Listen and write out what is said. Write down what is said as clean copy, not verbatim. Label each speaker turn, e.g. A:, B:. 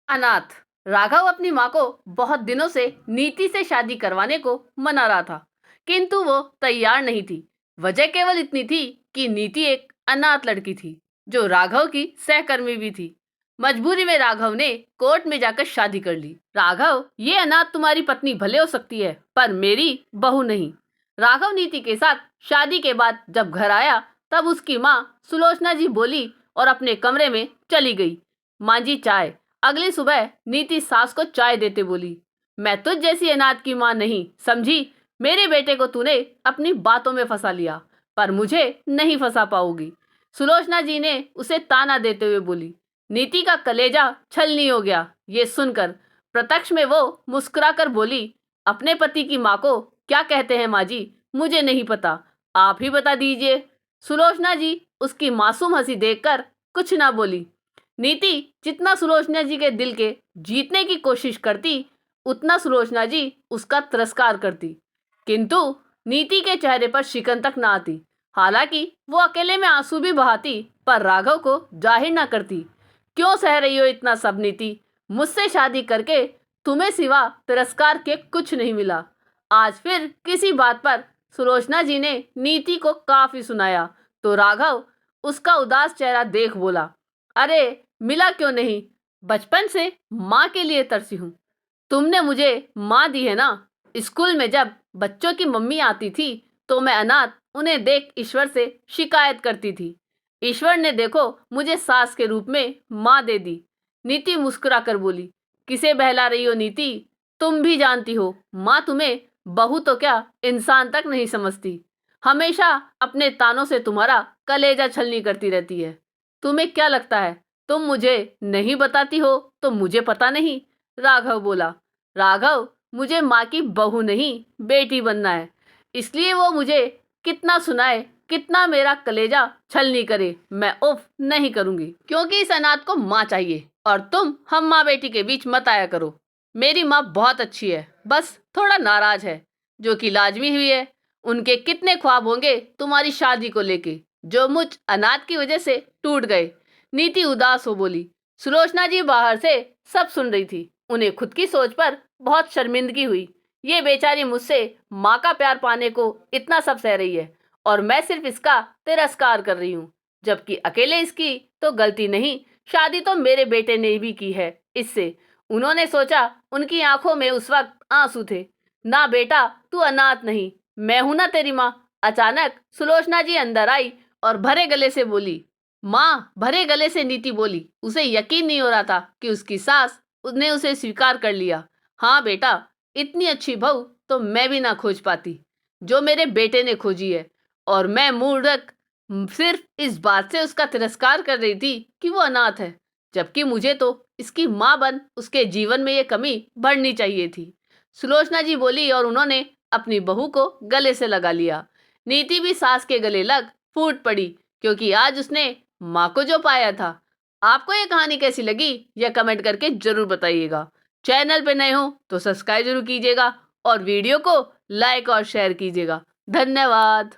A: अनाथ। राघव अपनी माँ को बहुत दिनों से नीति से शादी करवाने को मना रहा था, किंतु वो तैयार नहीं थी। वजह केवल इतनी थी कि नीति एक अनाथ लड़की थी, जो राघव की सहकर्मी भी थी। मजबूरी में राघव ने कोर्ट में जाकर शादी कर ली। राघव, ये अनाथ तुम्हारी पत्नी भले हो सकती है, पर मेरी बहू नहीं। राघव नीति के साथ शादी के बाद जब घर आया, तब उसकी माँ सुलोचना जी बोली और अपने कमरे में चली गई। माँ जी चाय। अगली सुबह नीति सास को चाय देते बोली, मैं तुझ जैसी अनाथ की माँ नहीं, समझी। मेरे बेटे को तूने अपनी बातों में फंसा लिया, पर मुझे नहीं फंसा पाओगी। सुलोचना जी ने उसे ताना देते हुए बोली। नीति का कलेजा छलनी हो गया ये सुनकर। प्रत्यक्ष में वो मुस्कुराकर बोली, अपने पति की माँ को क्या कहते हैं माँ जी, मुझे नहीं पता, आप ही बता दीजिए। सुलोचना जी उसकी मासूम हंसी देखकर कुछ ना बोली। नीति जितना सुलोचना जी के दिल के जीतने की कोशिश करती, उतना सुलोचना जी उसका तिरस्कार करती, किंतु नीति के चेहरे पर शिकन तक ना आती। हालांकि वो अकेले में आंसू भी बहाती, पर राघव को जाहिर ना करती। क्यों सह रही हो इतना सब नीति? मुझसे शादी करके तुम्हें सिवा तिरस्कार के कुछ नहीं मिला। आज फिर किसी बात पर सुलोचना जी ने नीति को काफी सुनाया, तो राघव उसका उदास चेहरा देख बोला, अरे मिला क्यों नहीं, बचपन से माँ के लिए तरसी हूँ। तुमने मुझे माँ दी है ना। स्कूल में जब बच्चों की मम्मी आती थी, तो मैं अनाथ उन्हें देख ईश्वर से शिकायत करती थी। ईश्वर ने देखो मुझे सास के रूप में माँ दे दी। नीति मुस्कुराकर बोली, किसे बहला रही हो नीति? तुम भी जानती हो माँ तुम्हें बहू तो क्या इंसान तक नहीं समझती। हमेशा अपने तानों से तुम्हारा कलेजा छलनी करती रहती है। तुम्हें क्या लगता है तुम मुझे नहीं बताती हो तो मुझे पता नहीं? राघव बोला। राघव, मुझे माँ की बहू नहीं बेटी बनना है, इसलिए वो मुझे कितना सुनाए, कितना मेरा कलेजा छलनी करे, मैं उफ नहीं करूंगी, क्योंकि इस अनाथ को माँ चाहिए और तुम हम माँ बेटी के बीच मत आया करो। मेरी माँ बहुत अच्छी है, बस थोड़ा नाराज है, जो कि लाजमी हुई है। उनके कितने ख्वाब होंगे तुम्हारी शादी को लेके, जो मुझ अनाथ की वजह से टूट गए। नीति उदास हो बोली। सुलोचना जी बाहर से सब सुन रही थी। उन्हें खुद की सोच पर बहुत शर्मिंदगी हुई। ये बेचारी मुझसे माँ का प्यार पाने को इतना सब सह रही है, और मैं सिर्फ इसका तिरस्कार कर रही हूँ, जबकि अकेले इसकी तो गलती नहीं, शादी तो मेरे बेटे ने भी की है इससे। उन्होंने सोचा, उनकी आंखों में उस वक्त आंसू थे। ना बेटा, तू अनाथ नहीं, मैं हूं ना तेरी माँ। अचानक सुलोचना जी अंदर आई और भरे गले से बोली, माँ। भरे गले से नीति बोली। उसे यकीन नहीं हो रहा था कि उसकी सास उसने उसे स्वीकार कर लिया। हाँ बेटा, इतनी अच्छी बहू तो मैं भी ना खोज पाती, जो मेरे बेटे ने खोजी है। और मैं मूर्ख सिर्फ इस बात से उसका तिरस्कार कर रही थी कि वो अनाथ है, जबकि मुझे तो इसकी माँ बन उसके जीवन में ये कमी भरनी चाहिए थी। सुलोचना जी बोली और उन्होंने अपनी बहू को गले से लगा लिया। नीति भी सास के गले लग फूट पड़ी, क्योंकि आज उसने माँ को जो पाया था। आपको ये कहानी कैसी लगी, यह कमेंट करके जरूर बताइएगा। चैनल पे नए हो तो सब्सक्राइब जरूर कीजिएगा और वीडियो को लाइक और शेयर कीजिएगा। धन्यवाद।